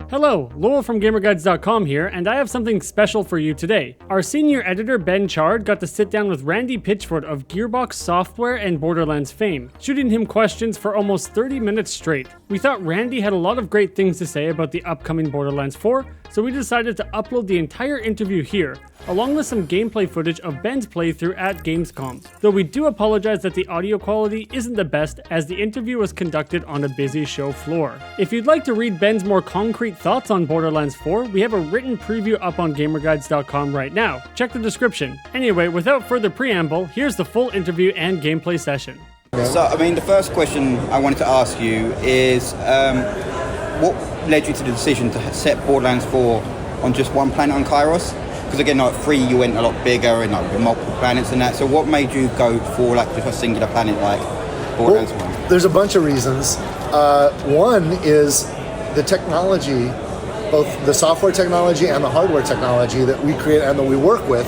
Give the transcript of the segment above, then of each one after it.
Hello, Lowell from GamerGuides.com here, and I have something special for you today. Our senior editor, Ben Chard, got to sit down with Randy Pitchford of Gearbox Software and Borderlands fame, shooting him questions for almost 30 minutes straight. We thought Randy had a lot of great things to say about the upcoming Borderlands 4, so we decided to upload the entire interview here, along with some gameplay footage of Ben's playthrough at Gamescom. Though we do apologize that the audio quality isn't the best, as the interview was conducted on a busy show floor. If you'd like to read Ben's more concrete thoughts on Borderlands 4, we have a written preview up on GamerGuides.com right now. Check the description. Anyway, without further preamble, here's the full interview and gameplay session. So, the first question I wanted to ask you is, what led you to the decision to set Borderlands 4 on just one planet on Kairos? Because again, 3 you went a lot bigger and with multiple planets and that. So what made you go for just a singular planet like Borderlands 1? There's a bunch of reasons. One is the technology, both the software technology and the hardware technology that we create and that we work with,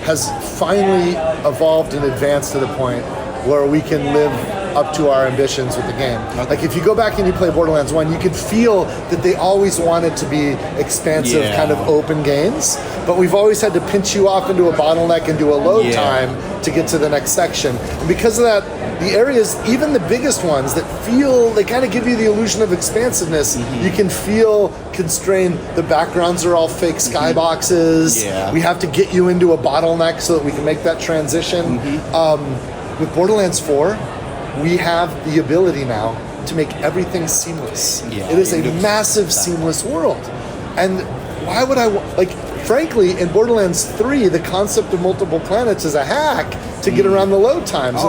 has finally evolved and advanced to the point where we can live up to our ambitions with the game. Okay. Like if you go back and you play Borderlands 1, you could feel that they always wanted to be expansive, kind of open games, but we've always had to pinch you off into a bottleneck and do a load time to get to the next section. And because of that, the areas, even the biggest ones that they kind of give you the illusion of expansiveness, you can feel constrained. The backgrounds are all fake skyboxes. We have to get you into a bottleneck so that we can make that transition. With Borderlands 4, we have the ability now to make everything seamless. It is a massive seamless world. And why would frankly, in Borderlands 3, the concept of multiple planets is a hack to get around the load times.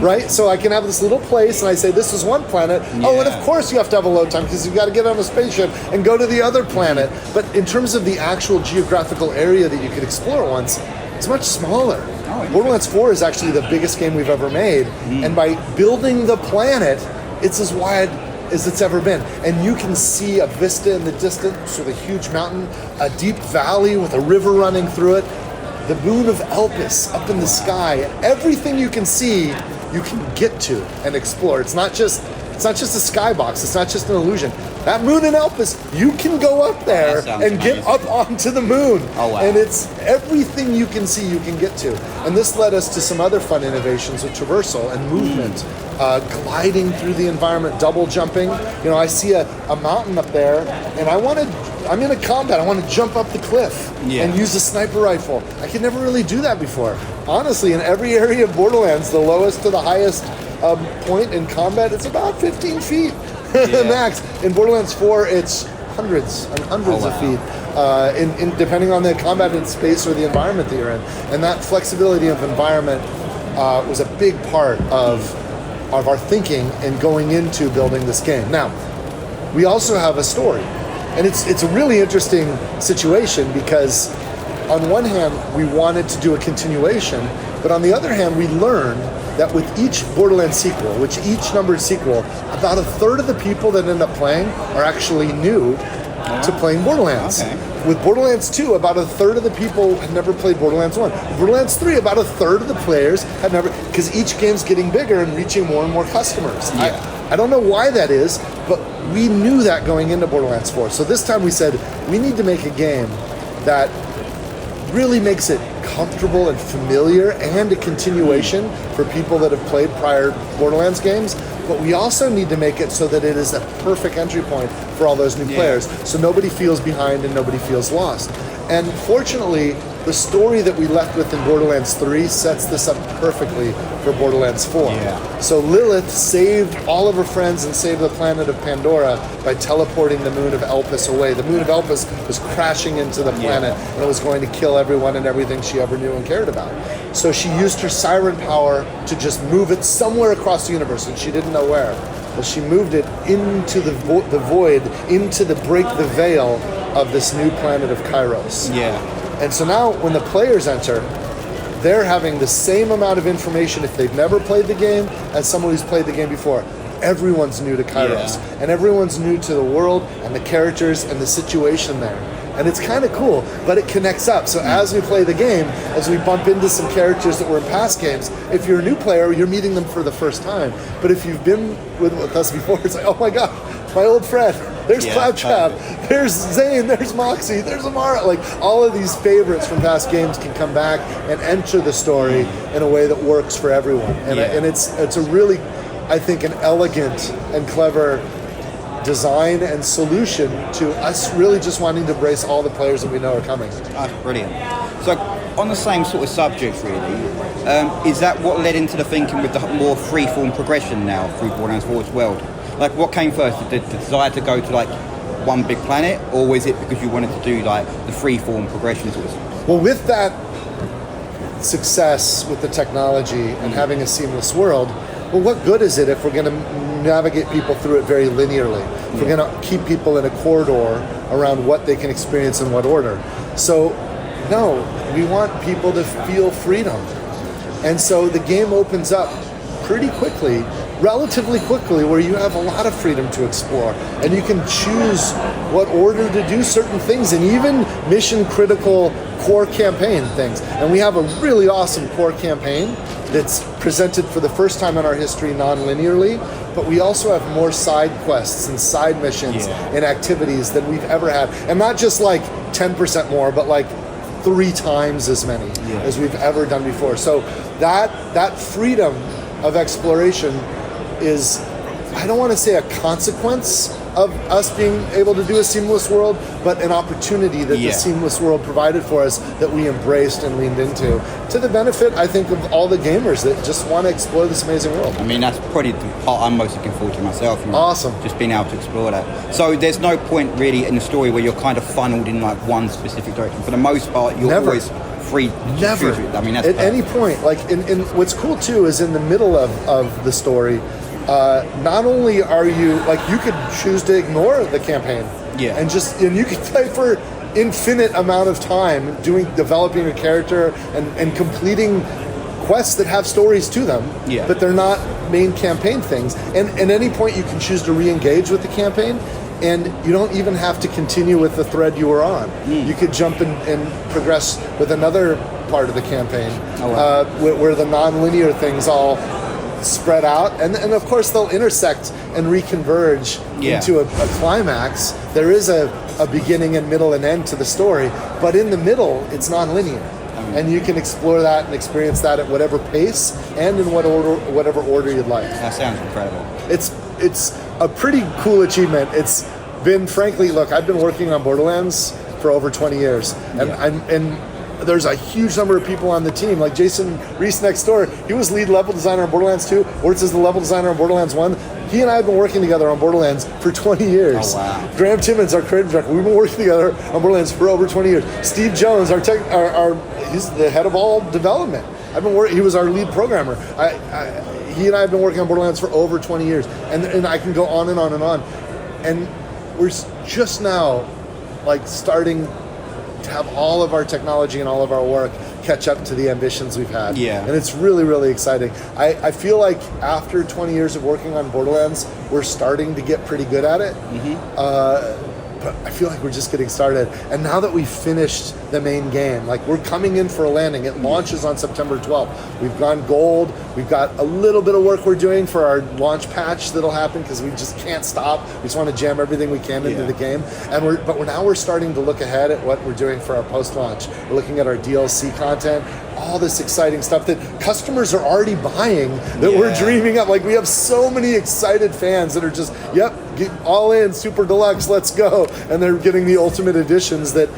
Right? So I can have this little place and I say, this is one planet. Oh, and of course you have to have a load time because you've got to get on a spaceship and go to the other planet. But in terms of the actual geographical area that you could explore at once, it's much smaller. Borderlands 4 is actually the biggest game we've ever made, and by building the planet, it's as wide as it's ever been. And you can see a vista in the distance with a huge mountain, a deep valley with a river running through it, the moon of Elpis up in the sky. Everything you can see, you can get to and explore. It's not just a skybox, it's not just an illusion. That moon in Elpis, you can go up there and get up onto the moon. And it's everything you can see, you can get to. And this led us to some other fun innovations with traversal and movement, gliding through the environment, double jumping. I see a mountain up there, and I'm in a combat, I want to jump up the cliff and use a sniper rifle. I could never really do that before. Honestly, in every area of Borderlands, the lowest to the highest point in combat, it's about 15 feet max. In Borderlands 4, it's hundreds and hundreds of feet, depending on the combat in space or the environment that you're in. And that flexibility of environment was a big part of our thinking in going into building this game. Now, we also have a story, and it's a really interesting situation because on one hand, we wanted to do a continuation, but on the other hand, we learned that with each Borderlands sequel, each numbered sequel, about a third of the people that end up playing are actually new to playing Borderlands. With Borderlands 2, about a third of the people had never played Borderlands 1. Borderlands 3, about a third of the players had never, because each game's getting bigger and reaching more and more customers. I don't know why that is, but we knew that going into Borderlands 4. So this time we said, we need to make a game that really makes it comfortable and familiar and a continuation for people that have played prior Borderlands games, but we also need to make it so that it is a perfect entry point for all those new players, so nobody feels behind and nobody feels lost. And fortunately, the story that we left with in Borderlands 3 sets this up perfectly for Borderlands 4. So Lilith saved all of her friends and saved the planet of Pandora by teleporting the moon of Elpis away. The moon of Elpis was crashing into the planet and it was going to kill everyone and everything she ever knew and cared about. So she used her Siren power to just move it somewhere across the universe, and she didn't know where. Well, she moved it into the void, into the break the veil of this new planet of Kairos. And so now when the players enter, they're having the same amount of information if they've never played the game as someone who's played the game before. Everyone's new to Kairos, and everyone's new to the world and the characters and the situation there. and it's kind of cool, but it connects up. So as we play the game, as we bump into some characters that were in past games, if you're a new player, you're meeting them for the first time. But if you've been with us before, it's like, oh my god, my old friend. There's Claptrap, there's Zane, there's Moxie, there's Amara. Like, all of these favorites from past games can come back and enter the story in a way that works for everyone. And it's a really, I think, an elegant and clever design and solution to us really just wanting to embrace all the players that we know are coming. That's brilliant. So, on the same sort of subject, really, is that what led into the thinking with the more free-form progression now through Borderlands 4's world? Like, what came first? The desire to go to like one big planet, or was it because you wanted to do like the free-form progression sort of? Well, with that success with the technology and having a seamless world, well, what good is it if we're going to navigate people through it very linearly? If we're going to keep people in a corridor around what they can experience in what order? So, no, we want people to feel freedom. And so the game opens up pretty quickly, relatively quickly, where you have a lot of freedom to explore, and you can choose what order to do certain things, and even mission critical core campaign things. And we have a really awesome core campaign that's presented for the first time in our history non-linearly, but we also have more side quests and side missions and activities than we've ever had, and not just like 10% more, but like 3 times as many as we've ever done before. So that freedom of exploration is, I don't want to say a consequence of us being able to do a seamless world, but an opportunity that the seamless world provided for us that we embraced and leaned into, to the benefit, I think, of all the gamers that just want to explore this amazing world. I mean, that's probably the part I'm most looking forward to myself. You know, awesome. Just being able to explore that. So there's no point really in the story where you're kind of funneled in like one specific direction. For the most part, you're always free. Never. I mean, that's at any point. Like, in what's cool too is in the middle of the story, not only are you, like, you could choose to ignore the campaign and you could play for infinite amount of time developing a character and completing quests that have stories to them, but they're not main campaign things. And at any point you can choose to re-engage with the campaign, and you don't even have to continue with the thread you were on. You could jump and progress with another part of the campaign, where the non-linear things all spread out, and of course they'll intersect and reconverge into a climax. There is a beginning and middle and end to the story, but in the middle it's non-linear, and you can explore that and experience that at whatever pace and in whatever order you'd like. That sounds incredible. It's a pretty cool achievement. It's been, frankly, look, I've been working on Borderlands for over 20 years, and there's a huge number of people on the team, like Jason Reese next door. He was lead level designer on Borderlands 2. Ortiz is the level designer on Borderlands 1. He and I have been working together on Borderlands for 20 years. Oh, wow. Graham Timmons, our creative director, we've been working together on Borderlands for over 20 years. Steve Jones, he's the head of all development. He was our lead programmer. He and I have been working on Borderlands for over 20 years. And I can go on and on and on. And we're just now, like, starting to have all of our technology and all of our work catch up to the ambitions we've had. And it's really, really exciting. I feel like after 20 years of working on Borderlands, we're starting to get pretty good at it. But I feel like we're just getting started. And now that we've finished the main game, like, we're coming in for a landing. It launches on September 12th. We've gone gold. We've got a little bit of work we're doing for our launch patch that'll happen, because we just can't stop. We just want to jam everything we can into the game. And we're starting to look ahead at what we're doing for our post-launch. We're looking at our DLC content, all this exciting stuff that customers are already buying, that we're dreaming of. Like, we have so many excited fans that are just, get all in, super deluxe, let's go. And they're getting the ultimate editions that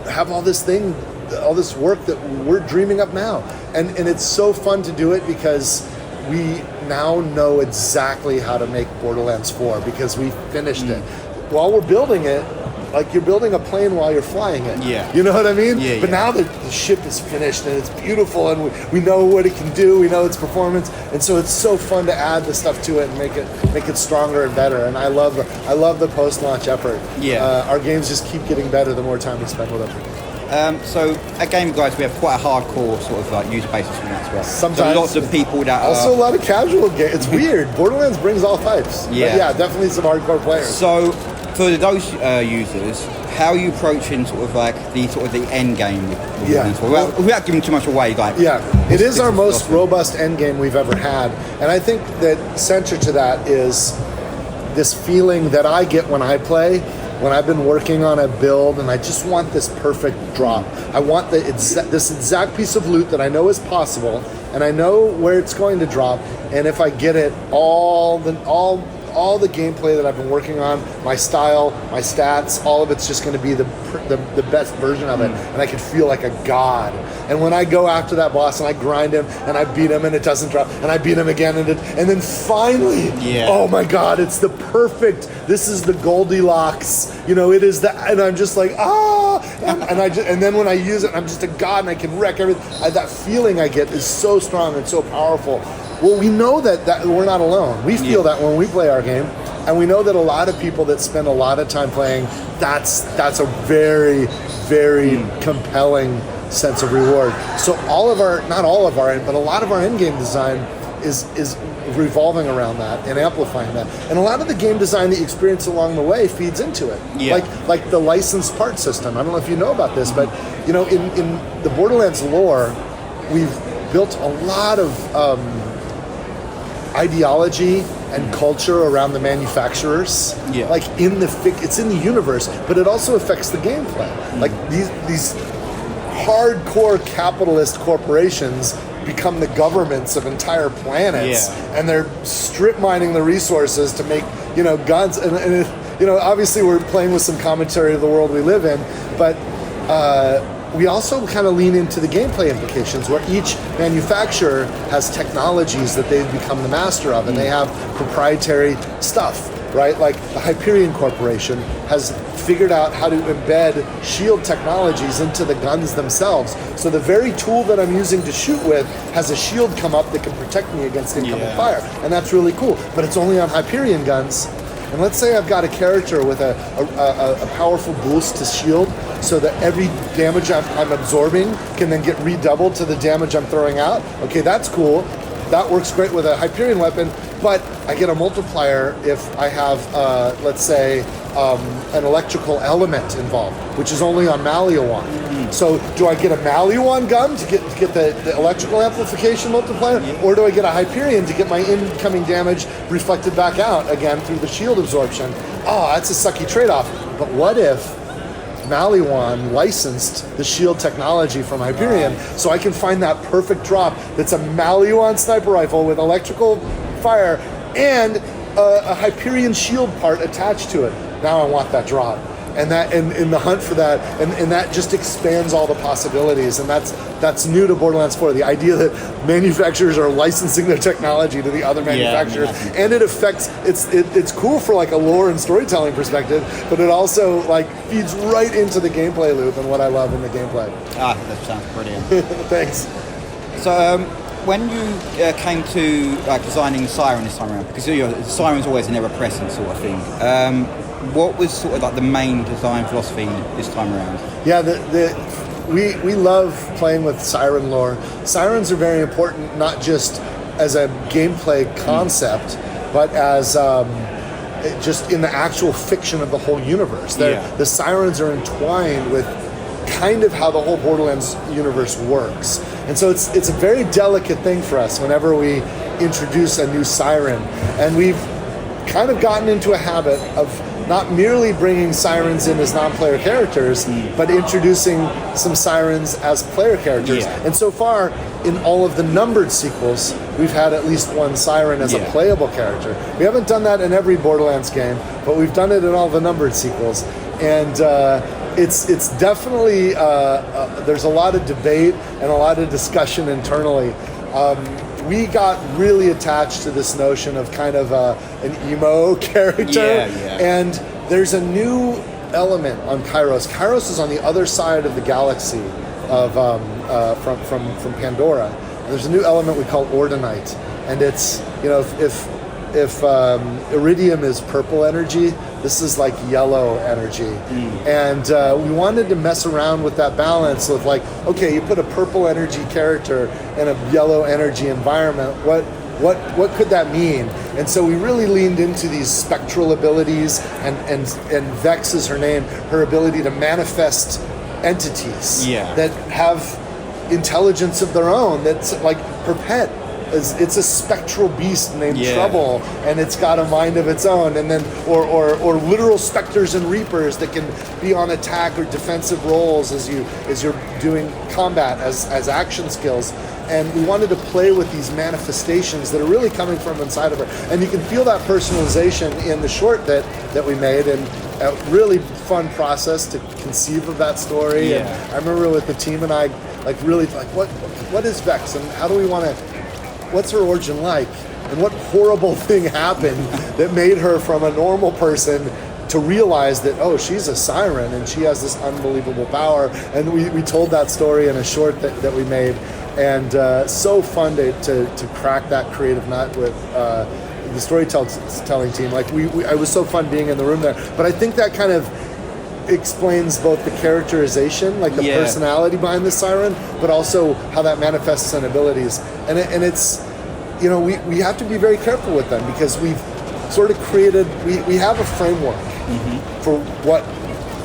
have all this work that we're dreaming up now. And it's so fun to do it, because we now know exactly how to make Borderlands 4, because we finished it. While we're building it, like, you're building a plane while you're flying it. You know what I mean? But now the ship is finished and it's beautiful, and we know what it can do. We know its performance, and so it's so fun to add the stuff to it and make it stronger and better. And I love the post-launch effort. Our games just keep getting better the more time we spend with them. So at Game Guys, we have quite a hardcore sort of like user basis from that as well. Sometimes so lots of people that also a lot of casual games. It's weird. Borderlands brings all types. But definitely some hardcore players. So for those users, how are you approaching sort of like the end game with Borderlands 4? Without giving too much away, like it is our most robust end game we've ever had, and I think that central to that is this feeling that I get when I play, when I've been working on a build and I just want this perfect drop. I want this exact piece of loot that I know is possible, and I know where it's going to drop, and if I get it, all the gameplay that I've been working on, my style, my stats, all of it's just going to be the best version of it, and I can feel like a god. And when I go after that boss and I grind him and I beat him and it doesn't drop, and I beat him again and then finally, oh my god, it's the perfect. This is the Goldilocks. It is that, and I'm just like and then when I use it, I'm just a god and I can wreck everything. That feeling I get is so strong and so powerful. Well, we know that we're not alone. We feel that when we play our game, and we know that a lot of people that spend a lot of time playing, that's a very, very compelling sense of reward. So not all of our, but a lot of our in-game design is revolving around that and amplifying that. And a lot of the game design that you experience along the way feeds into it. Yeah. Like the licensed part system. I don't know if you know about this, but in the Borderlands lore, we've built a lot of ideology and culture around the manufacturers. Like it's in the universe, but it also affects the gameplay. Like these hardcore capitalist corporations become the governments of entire planets, and they're strip mining the resources to make guns. And obviously we're playing with some commentary of the world we live in, but we also kind of lean into the gameplay implications, where each manufacturer has technologies that they've become the master of, and they have proprietary stuff, right? Like the Hyperion Corporation has figured out how to embed shield technologies into the guns themselves. So the very tool that I'm using to shoot with has a shield come up that can protect me against incoming fire, and that's really cool. But it's only on Hyperion guns. And let's say I've got a character with a powerful boost to shield, so that every damage I'm absorbing can then get redoubled to the damage I'm throwing out. Okay, that's cool. That works great with a Hyperion weapon, but I get a multiplier if I have, let's say, an electrical element involved, which is only on Maliwan. So do I get a Maliwan gun to get the electrical amplification multiplier, or do I get a Hyperion to get my incoming damage reflected back out again through the shield absorption? Oh, that's a sucky trade-off. But what if Maliwan licensed the shield technology from Hyperion, so I can find that perfect drop that's a Maliwan sniper rifle with electrical fire and a Hyperion shield part attached to it. Now I want that drop. And that in the hunt for that, and that just expands all the possibilities, and that's new to Borderlands 4. The idea that manufacturers are licensing their technology to the other manufacturers, and it affects it's cool for like a lore and storytelling perspective, but it also like feeds right into the gameplay loop and what I love in the gameplay. That sounds brilliant. Thanks. So when you came to designing Siren this time around, because Siren's always an ever-present sort of thing. What was sort of like the main design philosophy this time around? Yeah, we love playing with Siren lore. Sirens are very important, not just as a gameplay concept, but as just in the actual fiction of the whole universe. The Sirens are entwined with kind of how the whole Borderlands universe works. And so it's a very delicate thing for us whenever we introduce a new Siren. And we've kind of gotten into a habit of not merely bringing Sirens in as non-player characters, but introducing some Sirens as player characters. And so far, in all of the numbered sequels, we've had at least one Siren as a playable character. We haven't done that in every Borderlands game, but we've done it in all the numbered sequels. And it's definitely, there's a lot of debate and a lot of discussion internally. We got really attached to this notion of kind of an emo character, and there's a new element on Kairos. Kairos is on the other side of the galaxy of from Pandora. There's a new element we call Ordinite, and it's if Iridium is purple energy, this is like yellow energy. And we wanted to mess around with that balance of like, okay, you put a purple energy character in a yellow energy environment, what could that mean? And so we really leaned into these spectral abilities, and Vex is her name, her ability to manifest entities that have intelligence of their own. That's like her pet. It's a spectral beast named Trouble, and it's got a mind of its own. And then, or literal specters and reapers that can be on attack or defensive roles as you're doing combat as action skills. And we wanted to play with these manifestations that are really coming from inside of her. And you can feel that personalization in the short that we made, and a really fun process to conceive of that story. Yeah. And I remember with the team and I, like really like what is Vex, and how do we want to, what's her origin like, and what horrible thing happened that made her from a normal person to realize that, oh, she's a siren and she has this unbelievable power. And we told that story in a short that we made, and so fun to crack that creative nut with the storytelling team. Like it was so fun being in the room there. But I think that kind of explains both the characterization, like the personality behind the siren, but also how that manifests in abilities. And it's, you know, we have to be very careful with them, because we've sort of created, we have a framework for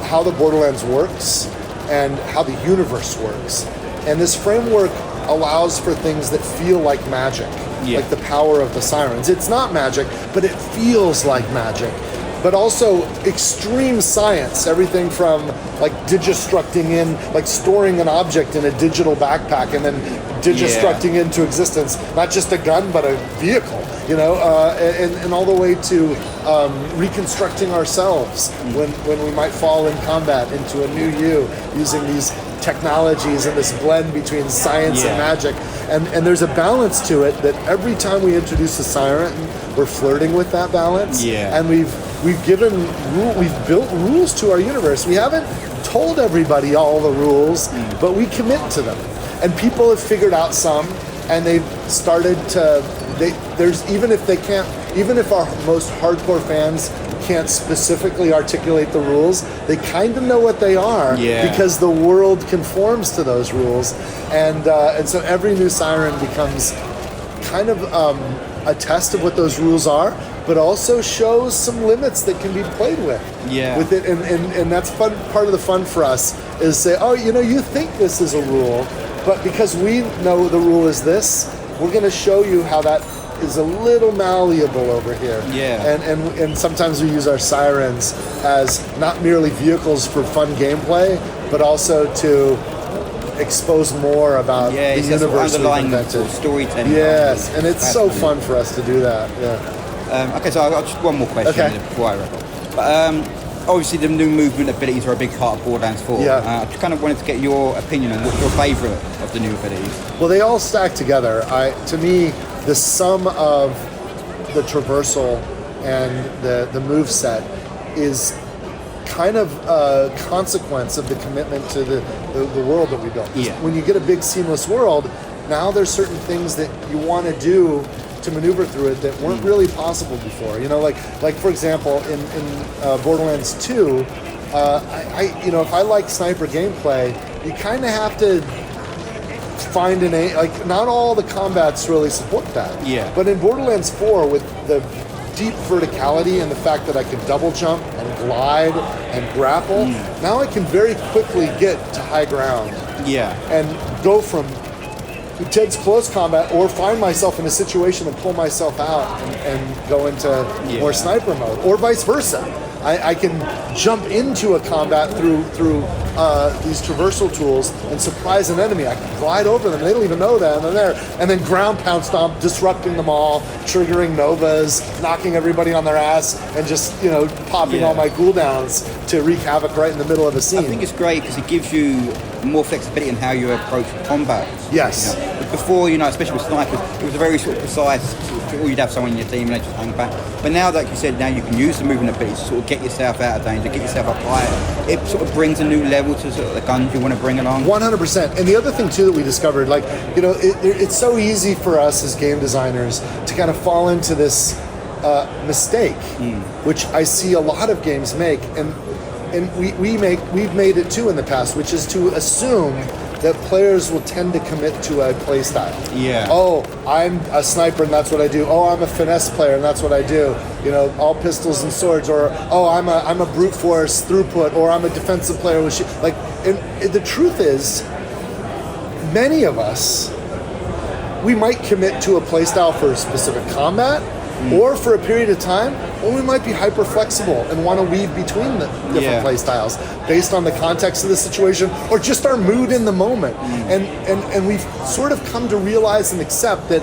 how the Borderlands works and how the universe works. And this framework allows for things that feel like magic, like the power of the sirens. It's not magic, but it feels like magic. But also extreme science, everything from like digistructing in, like storing an object in a digital backpack and then digistructing into existence, not just a gun, but a vehicle, you know, and all the way to reconstructing ourselves when we might fall in combat into a new you, using these technologies and this blend between science and magic. And there's a balance to it that every time we introduce a siren, we're flirting with that balance. And we've built rules to our universe. We haven't told everybody all the rules, but we commit to them. And people have figured out some, and they've started to, even if our most hardcore fans can't specifically articulate the rules, they kind of know what they are, because the world conforms to those rules. And so every new siren becomes kind of a test of what those rules are, but also shows some limits that can be played with it. And that's fun. Part of the fun for us is say, oh, you know, you think this is a rule, but because we know the rule is this, we're going to show you how that is a little malleable over here. And sometimes we use our sirens as not merely vehicles for fun gameplay, but also to expose more about the universe we've invented. Storytelling. Yes, and it's so fun for us to do that. Okay, so I've got just one more question before I wrap up. But obviously the new movement abilities are a big part of Borderlands 4. I just kind of wanted to get your opinion on what's your favourite of the new abilities. Well, they all stack together. To me, the sum of the traversal and the move set is kind of a consequence of the commitment to the world that we built. When you get a big seamless world, now there's certain things that you want to do to maneuver through it that weren't really possible before. You know, like for example, in Borderlands 2, if I like sniper gameplay, you kind of have to find not all the combats really support that. But in Borderlands 4, with the deep verticality and the fact that I can double jump and glide and grapple, now I can very quickly get to high ground. And go from intense close combat, or find myself in a situation and pull myself out and go into more sniper mode, or vice versa. I can jump into a combat through these traversal tools and surprise an enemy. I can glide over them, they don't even know that, and they're there. And then ground pound stomp, disrupting them all, triggering novas, knocking everybody on their ass, and just, popping all my cooldowns to wreak havoc right in the middle of a scene. I think it's great because it gives you more flexibility in how you approach combat. Yes. Before, especially with snipers, it was a very sort of precise, or you'd have someone in your team and they just hang back. But now, like you said, now you can use the movement ability to sort of get yourself out of danger, get yourself up higher. It sort of brings a new level to sort of the guns you want to bring along. 100%. And the other thing too that we discovered, it's so easy for us as game designers to kind of fall into this mistake, which I see a lot of games make, and we've made it too in the past, which is to assume that players will tend to commit to a play style. Yeah. Oh, I'm a sniper and that's what I do. Oh, I'm a finesse player and that's what I do. You know, all pistols and swords. Or oh, I'm a brute force throughput. Or I'm a defensive player with like. And the truth is, many of us, we might commit to a play style for a specific combat. Or for a period of time, or we might be hyper flexible and want to weave between the different play styles based on the context of the situation or just our mood in the moment. And we've sort of come to realize and accept that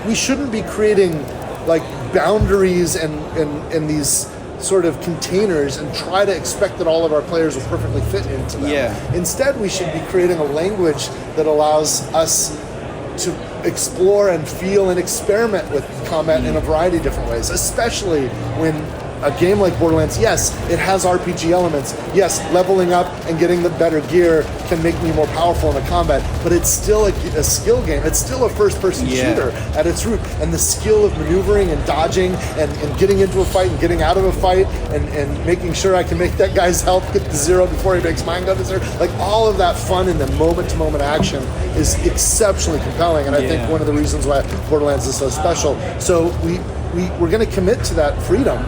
we shouldn't be creating like boundaries and these sort of containers and try to expect that all of our players will perfectly fit into them. Instead, we should be creating a language that allows us to explore and feel and experiment with combat in a variety of different ways, especially when a game like Borderlands, yes, it has RPG elements. Yes, leveling up and getting the better gear can make me more powerful in the combat, but it's still a skill game. It's still a first-person shooter at its root. And the skill of maneuvering and dodging and getting into a fight and getting out of a fight and making sure I can make that guy's health get to zero before he makes mine go to zero. Like all of that fun in the moment-to-moment action is exceptionally compelling. And I think one of the reasons why Borderlands is so special. So we're going to commit to that freedom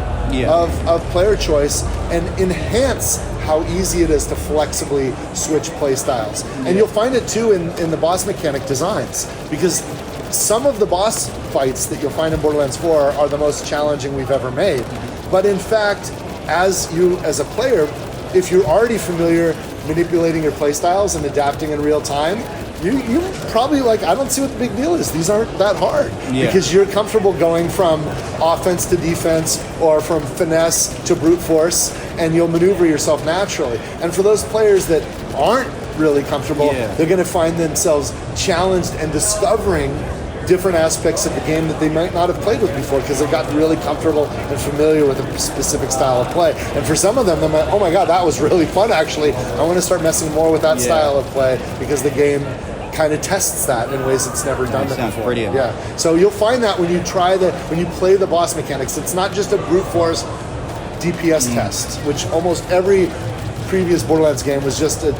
of player choice and enhance how easy it is to flexibly switch play styles. And you'll find it too in the boss mechanic designs, because some of the boss fights that you'll find in Borderlands 4 are the most challenging we've ever made. But in fact, as a player, if you're already familiar manipulating your play styles and adapting in real time, you probably I don't see what the big deal is. These aren't that hard because you're comfortable going from offense to defense or from finesse to brute force, and you'll maneuver yourself naturally. And for those players that aren't really comfortable, they're going to find themselves challenged and discovering different aspects of the game that they might not have played with before because they've gotten really comfortable and familiar with a specific style of play. And for some of them, they're like, oh my god, that was really fun actually. I want to start messing more with that style of play because the game kind of tests that in ways it's never done that before. Brilliant. Yeah. So you'll find that when you play the boss mechanics, it's not just a brute force DPS test, which almost every previous Borderlands game was just a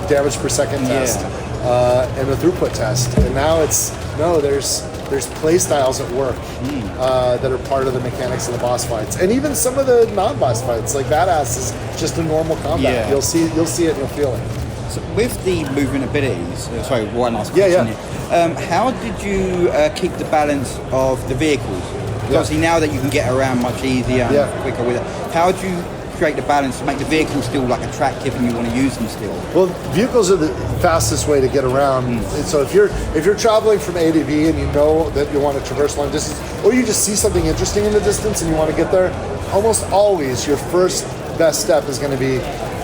damage per second test and a throughput test. And now there's play styles at work that are part of the mechanics of the boss fights, and even some of the non-boss fights, like Badass is just a normal combat. You'll see it and you'll feel it. So with the movement abilities, sorry, one last question here. How did you keep the balance of the vehicles? Obviously now that you can get around much easier and quicker with it, how do you create the balance to make the vehicles still attractive and you want to use them still? Well, vehicles are the fastest way to get around. So if you're traveling from A to B and you know that you want to traverse long distance, or you just see something interesting in the distance and you want to get there, almost always your first best step is going to be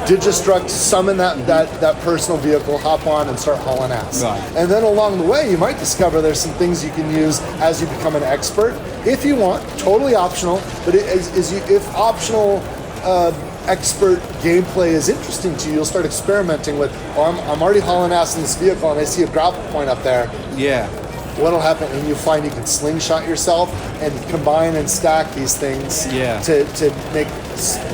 Digistruct, summon that personal vehicle, hop on and start hauling ass. Right. And then along the way, you might discover there's some things you can use as you become an expert, if you want, totally optional, but if optional expert gameplay is interesting to you, you'll start experimenting with, I'm already hauling ass in this vehicle and I see a grapple point up there. What'll happen, and you'll find you can slingshot yourself and combine and stack these things to make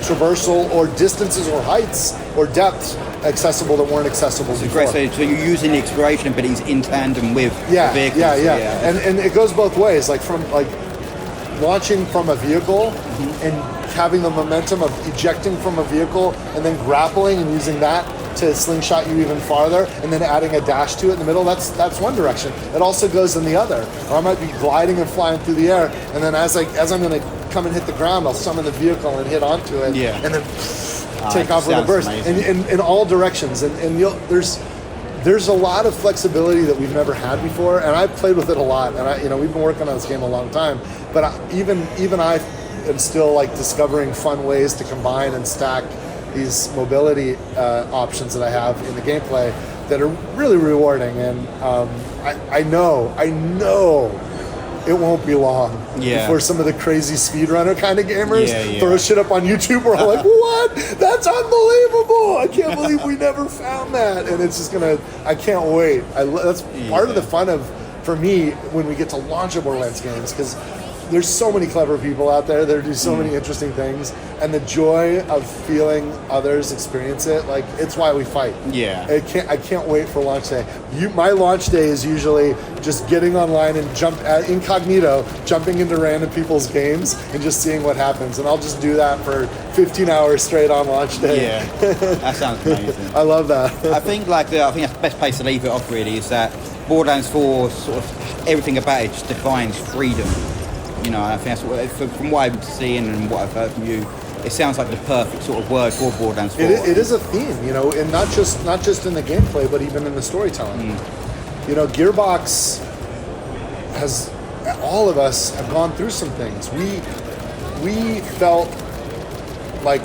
traversal or distances or heights or depths accessible that weren't accessible before. Great. So you're using the exploration abilities in tandem with the vehicles. And it goes both ways, from launching from a vehicle and having the momentum of ejecting from a vehicle and then grappling and using that to slingshot you even farther, and then adding a dash to it in the middle. That's one direction. It also goes in the other. Or I might be gliding and flying through the air, and then as I'm going to come and hit the ground, I'll summon the vehicle and hit onto it, and then take off with a burst. And in all directions. And there's a lot of flexibility that we've never had before, and I've played with it a lot. And we've been working on this game a long time, but even I am still discovering fun ways to combine and stack these mobility options that I have in the gameplay that are really rewarding. And I know it won't be long before some of the crazy speedrunner kind of gamers throw shit up on YouTube where I'm like, what? That's unbelievable! I can't believe we never found that. And it's just I can't wait. That's part of the fun for me when we get to launch a Borderlands games, because there's so many clever people out there that do so many interesting things, and the joy of feeling others experience it, like, it's why we fight. Yeah. I can't wait for launch day. My launch day is usually just getting online and incognito, jumping into random people's games and just seeing what happens. And I'll just do that for 15 hours straight on launch day. Yeah, that sounds amazing. I love that. I think that's the best place to leave it off. Really, is that Borderlands 4 sort of everything about it just defines freedom. You know, I think that's from what I'm seeing and what I've heard from you, it sounds like the perfect sort of word for Borderlands 4. It is a theme, you know, and not just in the gameplay, but even in the storytelling. You know, Gearbox has, all of us have gone through some things. We felt like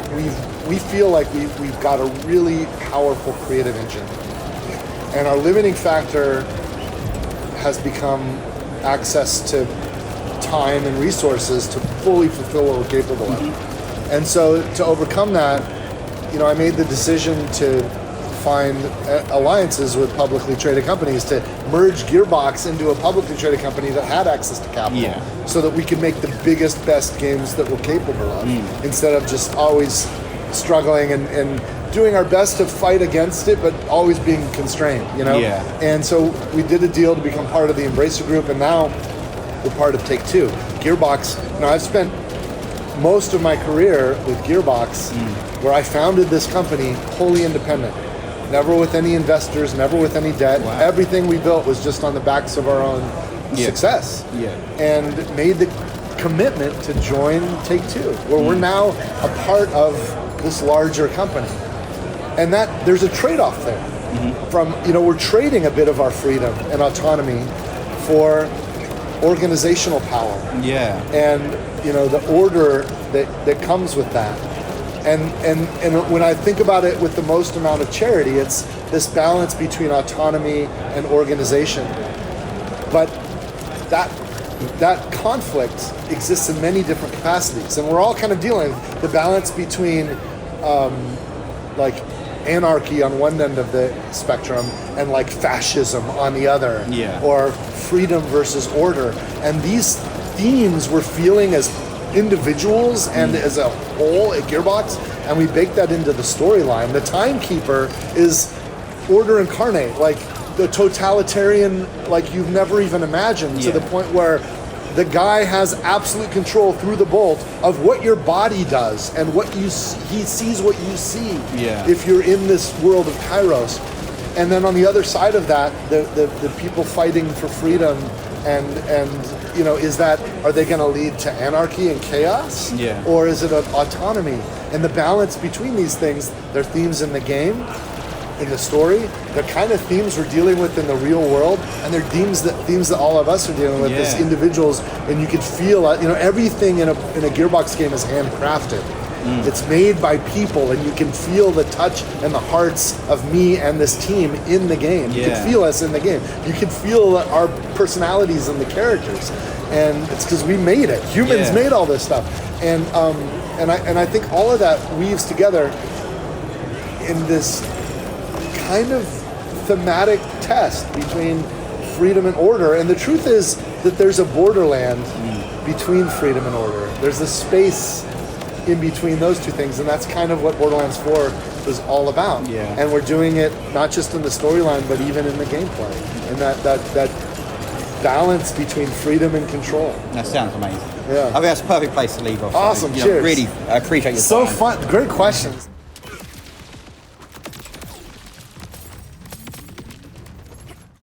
we feel like we've got a really powerful creative engine, and our limiting factor has become access to time and resources to fully fulfill what we're capable of. And so to overcome that, you know, I made the decision to find alliances with publicly traded companies to merge Gearbox into a publicly traded company that had access to capital, so that we could make the biggest, best games that we're capable of, instead of just always struggling and doing our best to fight against it, but always being constrained, you know? And so we did a deal to become part of the Embracer Group, and now we're part of Take-Two. Gearbox, you know, I've spent most of my career with Gearbox, where I founded this company wholly independent. Never with any investors, never with any debt. Wow. Everything we built was just on the backs of our own success. And made the commitment to join Take-Two, where we're now a part of this larger company. And that there's a trade-off there. From, you know, we're trading a bit of our freedom and autonomy for organizational power. And, you know, the order that comes with that. And when I think about it with the most amount of charity, it's this balance between autonomy and organization. But that conflict exists in many different capacities, and we're all kind of dealing with the balance between like anarchy on one end of the spectrum and like fascism on the other, or freedom versus order. And these themes we're feeling as individuals and as a whole at Gearbox, and we bake that into the storyline. The Timekeeper is order incarnate, like the totalitarian, like you've never even imagined, to the point where the guy has absolute control through the bolt of what your body does and what he sees what you see if you're in this world of Kairos. And then on the other side of that, the people fighting for freedom and you know, are they going to lead to anarchy and chaos? Or is it an autonomy? And the balance between these things, they're themes in the game, in the story, they're kind of themes we're dealing with in the real world, and they're themes that all of us are dealing with as individuals. And you could feel, you know, everything in a Gearbox game is handcrafted. It's made by people, and you can feel the touch and the hearts of me and this team in the game. You can feel us in the game. You can feel our personalities in the characters, and it's because we made it. Humans made all this stuff, and I think all of that weaves together in this kind of thematic test between freedom and order. And the truth is that there's a borderland between freedom and order. There's a space in between those two things, and that's kind of what Borderlands 4 was all about. And we're doing it not just in the storyline, but even in the gameplay, and that balance between freedom and control. That sounds amazing. I think that's a perfect place to leave off. Awesome. So, Cheers. Really, I appreciate your time. So fun. Great questions.